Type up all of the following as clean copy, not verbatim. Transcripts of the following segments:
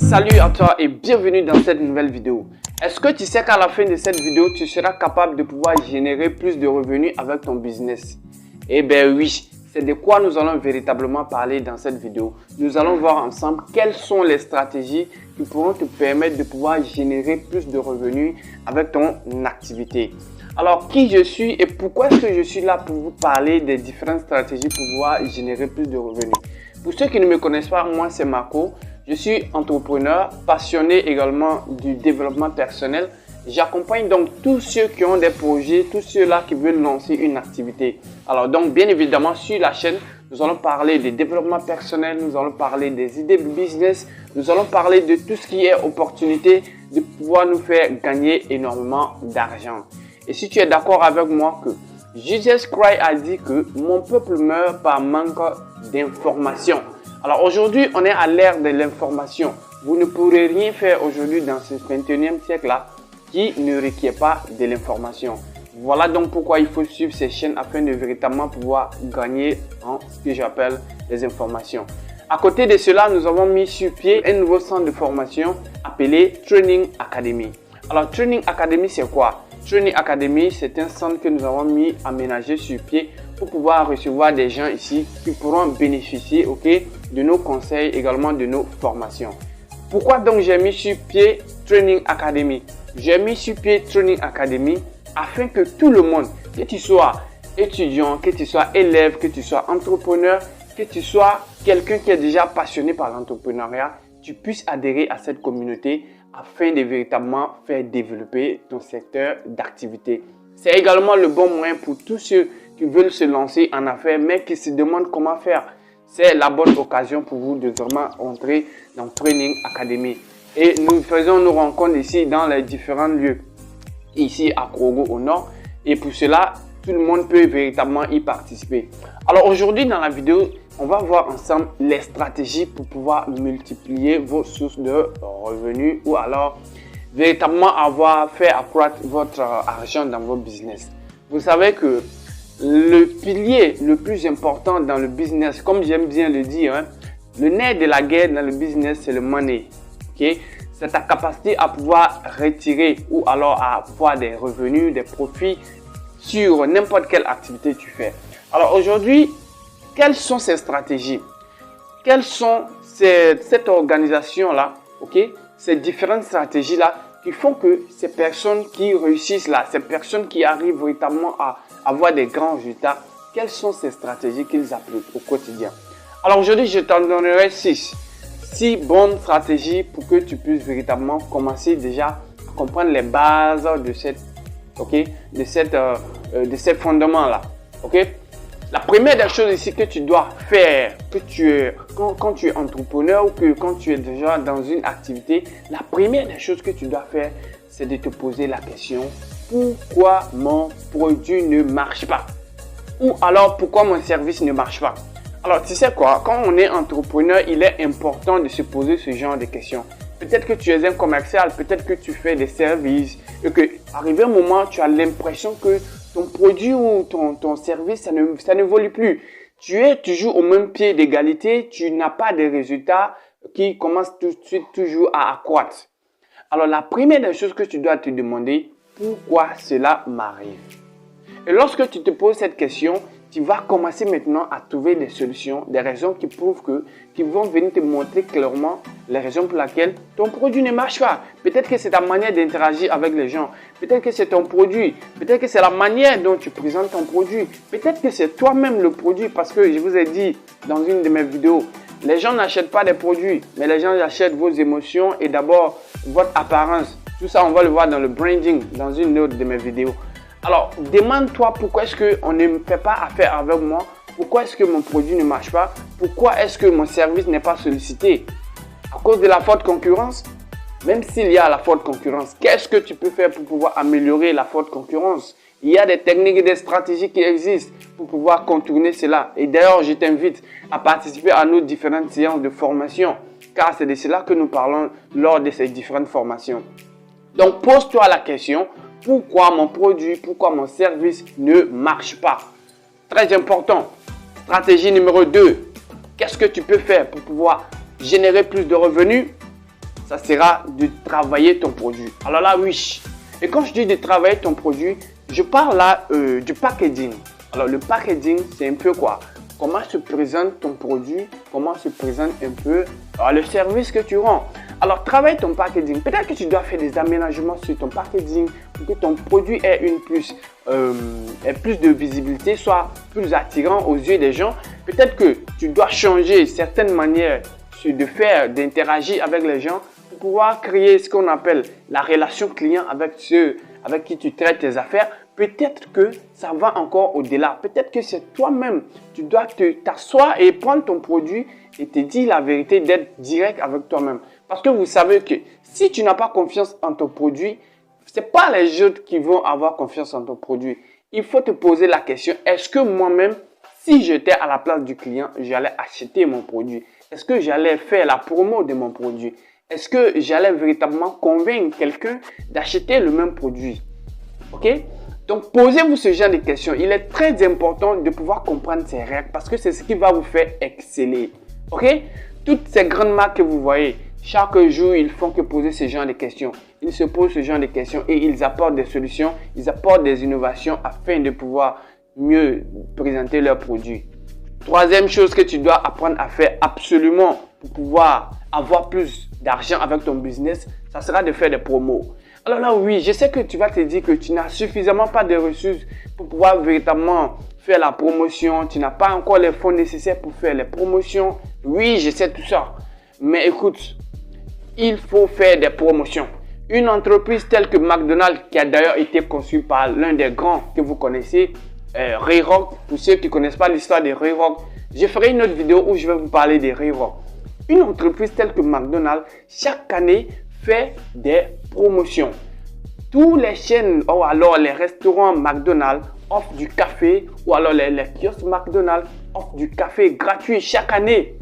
Salut à toi et bienvenue dans cette nouvelle vidéo. Est-ce que tu sais qu'à la fin de cette vidéo, tu seras capable de pouvoir générer plus de revenus avec ton business? Eh bien oui, c'est de quoi nous allons véritablement parler dans cette vidéo. Nous allons voir ensemble quelles sont les stratégies qui pourront te permettre de pouvoir générer plus de revenus avec ton activité. Alors, qui je suis et pourquoi est-ce que je suis là pour vous parler des différentes stratégies pour pouvoir générer plus de revenus? Pour ceux qui ne me connaissent pas, moi c'est Marco. Je suis entrepreneur, passionné également du développement personnel. J'accompagne donc tous ceux qui ont des projets, tous ceux-là qui veulent lancer une activité. Alors donc, bien évidemment, sur la chaîne, nous allons parler de développement personnel, nous allons parler des idées de business, nous allons parler de tout ce qui est opportunité de pouvoir nous faire gagner énormément d'argent. Et si tu es d'accord avec moi que Jesus Christ a dit que mon peuple meurt par manque d'information. Alors aujourd'hui, on est à l'ère de l'information. Vous ne pourrez rien faire aujourd'hui dans ce 21e siècle-là qui ne requiert pas de l'information. Voilà donc pourquoi il faut suivre ces chaînes afin de véritablement pouvoir gagner en ce que j'appelle les informations. À côté de cela, nous avons mis sur pied un nouveau centre de formation appelé Training Academy. Alors Training Academy, c'est quoi? Training Academy, c'est un centre que nous avons mis aménagé sur pied pour pouvoir recevoir des gens ici qui pourront bénéficier de nos conseils, également de nos formations. Pourquoi donc j'ai mis sur pied Training Academy? J'ai mis sur pied Training Academy afin que tout le monde, que tu sois étudiant, que tu sois élève, que tu sois entrepreneur, que tu sois quelqu'un qui est déjà passionné par l'entrepreneuriat, tu puisses adhérer à cette communauté afin de véritablement faire développer ton secteur d'activité. C'est également le bon moyen pour tous ceux qui veulent se lancer en affaires mais qui se demandent comment faire. C'est la bonne occasion pour vous de vraiment entrer dans Training Academy. Et nous faisons nos rencontres ici dans les différents lieux. Ici à Krogo au nord. Et pour cela, tout le monde peut véritablement y participer. Alors aujourd'hui dans la vidéo, on va voir ensemble les stratégies pour pouvoir multiplier vos sources de revenus ou alors véritablement faire accroître votre argent dans vos business. Vous savez que le pilier le plus important dans le business, comme j'aime bien le dire, le nerf de la guerre dans le business, c'est le money. C'est ta capacité à pouvoir retirer ou alors à avoir des revenus, des profits sur n'importe quelle activité tu fais. Alors aujourd'hui, quelles sont ces stratégies? Quelles sont cette organisation-là, ces différentes stratégies-là qui font que ces personnes qui réussissent là, ces personnes qui arrivent véritablement à avoir des grands résultats, quelles sont ces stratégies qu'ils appliquent au quotidien? Alors aujourd'hui, je t'en donnerai 6 bonnes stratégies pour que tu puisses véritablement commencer déjà à comprendre les bases de ces fondements-là. La première des choses ici que tu dois faire, quand tu es entrepreneur ou que quand tu es déjà dans une activité, la première des choses que tu dois faire, c'est de te poser la question: pourquoi mon produit ne marche pas? Ou alors pourquoi mon service ne marche pas? Alors tu sais quoi, quand on est entrepreneur, il est important de se poser ce genre de questions. Peut-être que tu es un commercial, peut-être que tu fais des services et que arrivé un moment, tu as l'impression que ton produit ou ton service, ça ne évolue plus. Tu es toujours au même pied d'égalité, tu n'as pas de résultats qui commencent tout de suite toujours à accroître. Alors la première des choses que tu dois te demander, pourquoi cela m'arrive? Et lorsque tu te poses cette question, tu vas commencer maintenant à trouver des solutions, des raisons qui vont venir te montrer clairement les raisons pour lesquelles ton produit ne marche pas. Peut-être que c'est ta manière d'interagir avec les gens. Peut-être que c'est ton produit. Peut-être que c'est la manière dont tu présentes ton produit. Peut-être que c'est toi-même le produit parce que je vous ai dit dans une de mes vidéos, les gens n'achètent pas des produits, mais les gens achètent vos émotions et d'abord votre apparence. Tout ça, on va le voir dans le branding, dans une autre de mes vidéos. Alors, demande-toi pourquoi est-ce qu'on ne me fait pas affaire avec moi? Pourquoi est-ce que mon produit ne marche pas? Pourquoi est-ce que mon service n'est pas sollicité? À cause de la forte concurrence? Même s'il y a la forte concurrence, qu'est-ce que tu peux faire pour pouvoir améliorer la forte concurrence? Il y a des techniques et des stratégies qui existent pour pouvoir contourner cela. Et d'ailleurs, je t'invite à participer à nos différentes séances de formation, car c'est de cela que nous parlons lors de ces différentes formations. Donc, pose-toi la question: pourquoi mon produit, pourquoi mon service ne marche pas? Très important. Stratégie numéro 2. Qu'est-ce que tu peux faire pour pouvoir générer plus de revenus? ça sera de travailler ton produit. Alors là, oui. Et quand je dis de travailler ton produit, je parle là du packaging. Alors le packaging, c'est un peu quoi? Comment se présente ton produit, comment se présente un peu le service que tu rends. Alors, travaille ton packaging. Peut-être que tu dois faire des aménagements sur ton packaging pour que ton produit ait plus de visibilité, soit plus attirant aux yeux des gens. Peut-être que tu dois changer certaines manières de faire, d'interagir avec les gens pour pouvoir créer ce qu'on appelle la relation client avec ceux avec qui tu traites tes affaires. Peut-être que ça va encore au-delà. Peut-être que c'est toi-même. Tu dois t'asseoir et prendre ton produit et te dire la vérité, d'être direct avec toi-même. Parce que vous savez que si tu n'as pas confiance en ton produit, ce n'est pas les autres qui vont avoir confiance en ton produit. Il faut te poser la question, est-ce que moi-même, si j'étais à la place du client, j'allais acheter mon produit? Est-ce que j'allais faire la promo de mon produit? Est-ce que j'allais véritablement convaincre quelqu'un d'acheter le même produit? Ok? Donc, posez-vous ce genre de questions. Il est très important de pouvoir comprendre ces règles parce que c'est ce qui va vous faire exceller. Ok? Toutes ces grandes marques que vous voyez, chaque jour, ils font que poser ce genre de questions. Ils se posent ce genre de questions et ils apportent des solutions, ils apportent des innovations afin de pouvoir mieux présenter leurs produits. Troisième chose que tu dois apprendre à faire absolument pour pouvoir avoir plus d'argent avec ton business, ça sera de faire des promos. Alors là, oui, je sais que tu vas te dire que tu n'as suffisamment pas de ressources pour pouvoir véritablement faire la promotion. Tu n'as pas encore les fonds nécessaires pour faire les promotions. Oui, je sais tout ça. Mais écoute, il faut faire des promotions. Une entreprise telle que McDonald's, qui a d'ailleurs été conçue par l'un des grands que vous connaissez, Ray Kroc. Pour ceux qui ne connaissent pas l'histoire de Ray Kroc, je ferai une autre vidéo où je vais vous parler de Ray Kroc. Une entreprise telle que McDonald's, chaque année, fait des promotions. Tous les chaînes ou alors les restaurants McDonald's offrent du café ou alors les kiosques McDonald's offrent du café gratuit chaque année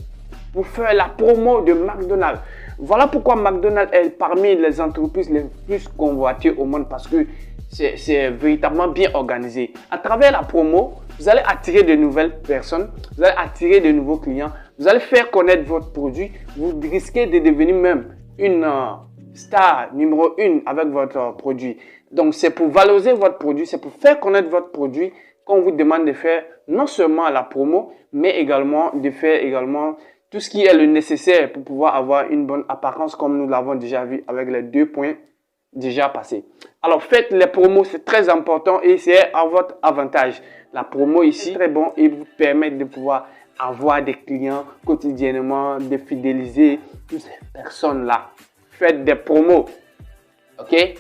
pour faire la promo de McDonald's. Voilà pourquoi McDonald's est parmi les entreprises les plus convoitées au monde parce que c'est véritablement bien organisé. À travers la promo, vous allez attirer de nouvelles personnes, vous allez attirer de nouveaux clients, vous allez faire connaître votre produit, vous risquez de devenir même une star numéro 1 avec votre produit. Donc, c'est pour valoriser votre produit, c'est pour faire connaître votre produit qu'on vous demande de faire non seulement la promo, mais également de faire tout ce qui est le nécessaire pour pouvoir avoir une bonne apparence comme nous l'avons déjà vu avec les 2 points déjà passés. Alors, faites les promos, c'est très important et c'est à votre avantage. La promo ici, très bon et vous permet de pouvoir avoir des clients quotidiennement, de fidéliser toutes ces personnes-là. Faites des promos. Ok?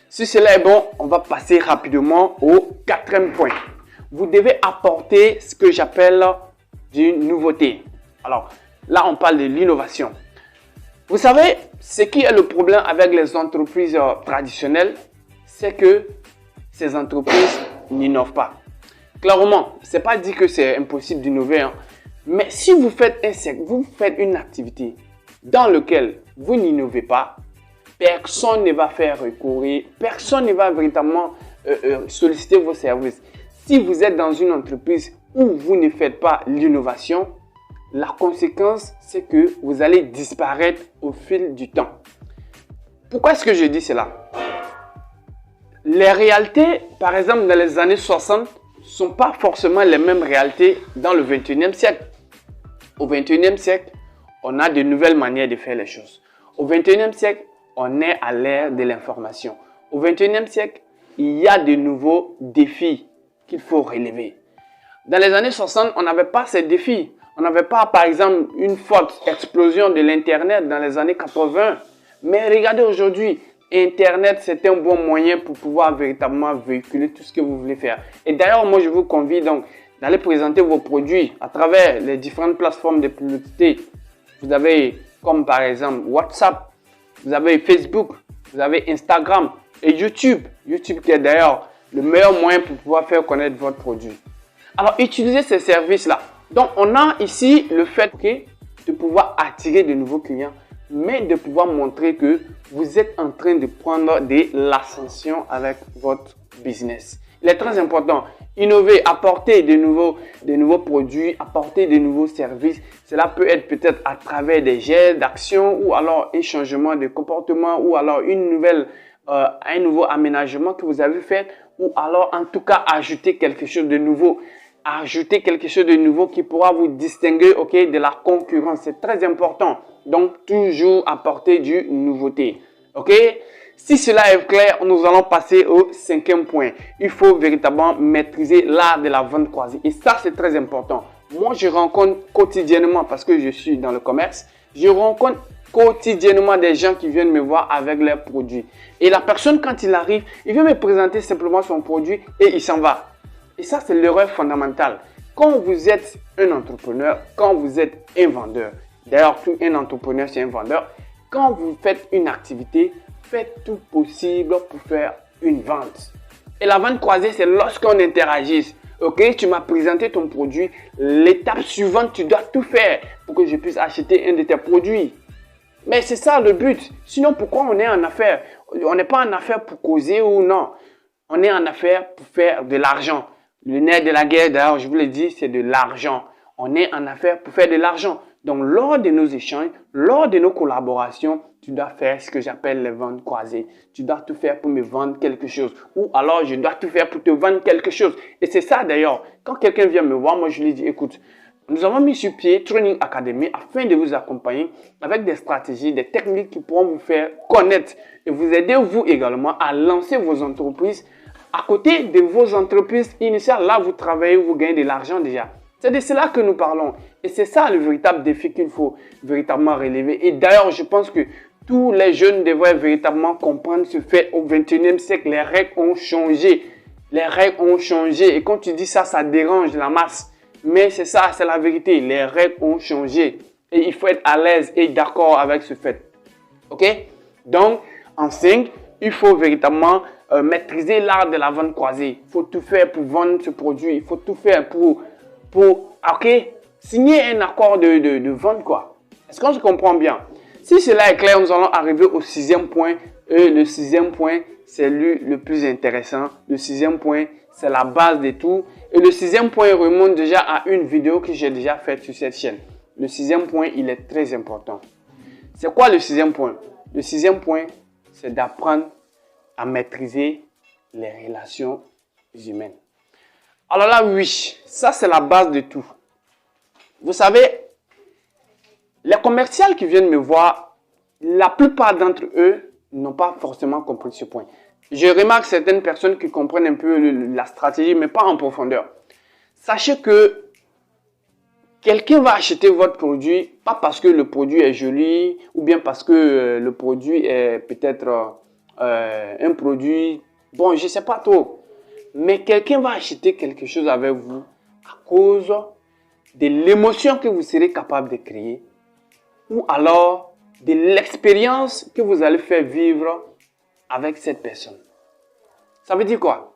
Si cela est bon, on va passer rapidement au 4e point. Vous devez apporter ce que j'appelle une nouveauté. Alors, là, on parle de l'innovation. Vous savez, ce qui est le problème avec les entreprises traditionnelles, c'est que ces entreprises n'innovent pas. Clairement, ce n'est pas dit que c'est impossible d'innover, hein. Mais si vous faites une activité dans laquelle vous n'innovez pas, personne ne va faire recourir, personne ne va véritablement solliciter vos services. Si vous êtes dans une entreprise où vous ne faites pas l'innovation, la conséquence, c'est que vous allez disparaître au fil du temps. Pourquoi est-ce que je dis cela? Les réalités, par exemple, dans les années 60, ne sont pas forcément les mêmes réalités dans le 21e siècle. Au 21e siècle, on a de nouvelles manières de faire les choses. Au 21e siècle, on est à l'ère de l'information. Au 21e siècle, il y a de nouveaux défis qu'il faut relever. Dans les années 60, on n'avait pas ces défis. On n'avait pas, par exemple, une forte explosion de l'Internet dans les années 80. Mais regardez aujourd'hui, Internet, c'est un bon moyen pour pouvoir véritablement véhiculer tout ce que vous voulez faire. Et d'ailleurs, moi, je vous convie donc d'aller présenter vos produits à travers les différentes plateformes de publicité. Vous avez comme par exemple WhatsApp, vous avez Facebook, vous avez Instagram et YouTube. YouTube qui est d'ailleurs le meilleur moyen pour pouvoir faire connaître votre produit. Alors, utilisez ces services-là. Donc, on a ici le fait de pouvoir attirer de nouveaux clients, mais de pouvoir montrer que vous êtes en train de prendre de l'ascension avec votre business. Il est très important. Innover, apporter de nouveaux produits, apporter de nouveaux services. Cela peut être peut-être à travers des gestes, d'actions ou alors un changement de comportement ou alors un nouveau aménagement que vous avez fait ou alors en tout cas ajouter quelque chose de nouveau. Ajouter quelque chose de nouveau qui pourra vous distinguer de la concurrence. C'est très important. Donc, toujours apporter du nouveauté. OK? Si cela est clair, nous allons passer au 5e point. Il faut véritablement maîtriser l'art de la vente croisée. Et ça, c'est très important. Moi, je rencontre quotidiennement, parce que je suis dans le commerce, je rencontre quotidiennement des gens qui viennent me voir avec leurs produits. Et la personne, quand il arrive, il vient me présenter simplement son produit et il s'en va. Et ça, c'est l'erreur fondamentale. Quand vous êtes un entrepreneur, quand vous êtes un vendeur, d'ailleurs, tout un entrepreneur, c'est un vendeur, quand vous faites une activité, faites tout possible pour faire une vente. Et la vente croisée, c'est lorsqu'on interagisse. Ok, tu m'as présenté ton produit. L'étape suivante, tu dois tout faire pour que je puisse acheter un de tes produits. Mais c'est ça le but. Sinon, pourquoi on est en affaires? On n'est pas en affaires pour causer ou non. On est en affaires pour faire de l'argent. Le nerf de la guerre, d'ailleurs, je vous l'ai dit, c'est de l'argent. On est en affaires pour faire de l'argent. Donc, lors de nos échanges, lors de nos collaborations, tu dois faire ce que j'appelle les ventes croisées. Tu dois tout faire pour me vendre quelque chose. Ou alors, je dois tout faire pour te vendre quelque chose. Et c'est ça d'ailleurs. Quand quelqu'un vient me voir, moi, je lui dis, écoute, nous avons mis sur pied Training Academy afin de vous accompagner avec des stratégies, des techniques qui pourront vous faire connaître et vous aider, vous également, à lancer vos entreprises. À côté de vos entreprises initiales, là, vous travaillez, vous gagnez de l'argent déjà. C'est de cela que nous parlons. Et c'est ça le véritable défi qu'il faut véritablement relever. Et d'ailleurs, je pense que tous les jeunes devraient véritablement comprendre ce fait. Au 21e siècle, les règles ont changé. Les règles ont changé. Et quand tu dis ça, ça dérange la masse. Mais c'est ça, c'est la vérité. Les règles ont changé. Et il faut être à l'aise et d'accord avec ce fait. OK? Donc, en 5, il faut véritablement maîtriser l'art de la vente croisée. Il faut tout faire pour vendre ce produit. Il faut tout faire pour signer un accord de vente, quoi. Est-ce qu'on se comprend bien? Si cela est clair, nous allons arriver au 6e point. Et le 6e point, c'est lui le plus intéressant. Le 6e point, c'est la base de tout. Et le 6e point remonte déjà à une vidéo que j'ai déjà faite sur cette chaîne. Le 6e point, il est très important. C'est quoi le 6e point? Le 6e point, c'est d'apprendre à maîtriser les relations humaines. Alors là, oui, ça c'est la base de tout. Vous savez, les commerciaux qui viennent me voir, la plupart d'entre eux n'ont pas forcément compris ce point. Je remarque certaines personnes qui comprennent un peu la stratégie, mais pas en profondeur. Sachez que quelqu'un va acheter votre produit, pas parce que le produit est joli, ou bien parce que le produit est peut-être un produit, bon, je ne sais pas trop. Mais quelqu'un va acheter quelque chose avec vous à cause de l'émotion que vous serez capable de créer ou alors de l'expérience que vous allez faire vivre avec cette personne. Ça veut dire quoi?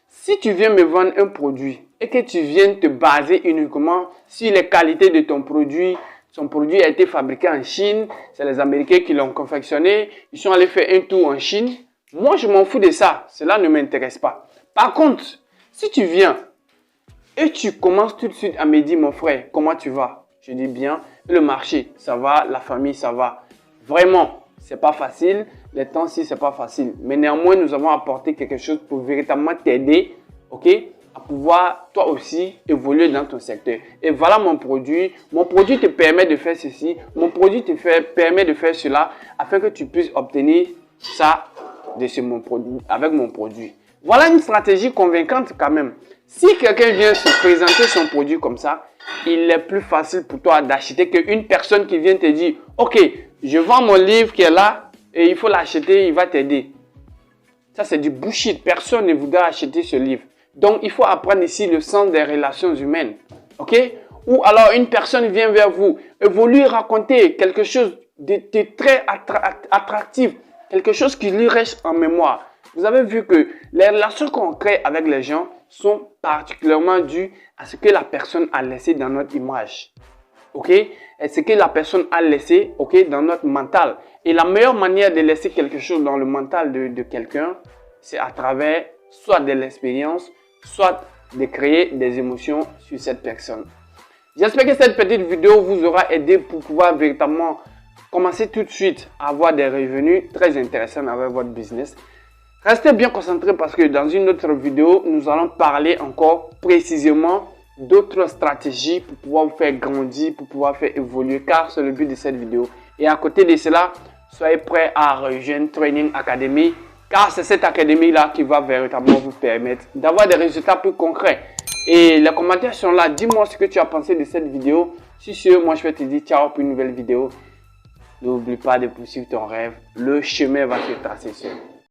Si tu viens me vendre un produit et que tu viens te baser uniquement sur les qualités de ton produit, son produit a été fabriqué en Chine, c'est les Américains qui l'ont confectionné, ils sont allés faire un tour en Chine, moi je m'en fous de ça, cela ne m'intéresse pas. Par contre, si tu viens et tu commences tout de suite à me dire, mon frère, comment tu vas? Je dis bien, le marché, ça va, la famille, ça va. Vraiment, c'est pas facile, les temps-ci, c'est pas facile. Mais néanmoins, nous avons apporté quelque chose pour véritablement t'aider, ok, à pouvoir toi aussi évoluer dans ton secteur. Et voilà mon produit. Mon produit te permet de faire ceci, mon produit te permet de faire cela, afin que tu puisses obtenir ça avec mon produit. Voilà une stratégie convaincante quand même. Si quelqu'un vient se présenter son produit comme ça, il est plus facile pour toi d'acheter qu'une personne qui vient te dire « Ok, je vends mon livre qui est là et il faut l'acheter, il va t'aider. » Ça, c'est du bullshit. Personne ne voudra acheter ce livre. Donc, il faut apprendre ici le sens des relations humaines. Ok? Ou alors, une personne vient vers vous et vous lui raconter quelque chose de très attractif, quelque chose qui lui reste en mémoire. Vous avez vu que les relations qu'on crée avec les gens sont particulièrement dues à ce que la personne a laissé dans notre image. Ok? Et ce que la personne a laissé, ok, dans notre mental. Et la meilleure manière de laisser quelque chose dans le mental de quelqu'un, c'est à travers soit de l'expérience, soit de créer des émotions sur cette personne. J'espère que cette petite vidéo vous aura aidé pour pouvoir véritablement commencer tout de suite à avoir des revenus très intéressants avec votre business. Restez bien concentrés parce que dans une autre vidéo, nous allons parler encore précisément d'autres stratégies pour pouvoir vous faire grandir, pour pouvoir faire évoluer, car c'est le but de cette vidéo. Et à côté de cela, soyez prêts à rejoindre Training Academy, car c'est cette académie-là qui va véritablement vous permettre d'avoir des résultats plus concrets. Et les commentaires sont là. Dis-moi ce que tu as pensé de cette vidéo. Si c'est moi, je vais te dire ciao pour une nouvelle vidéo. N'oublie pas de poursuivre ton rêve. Le chemin va se tracer seul.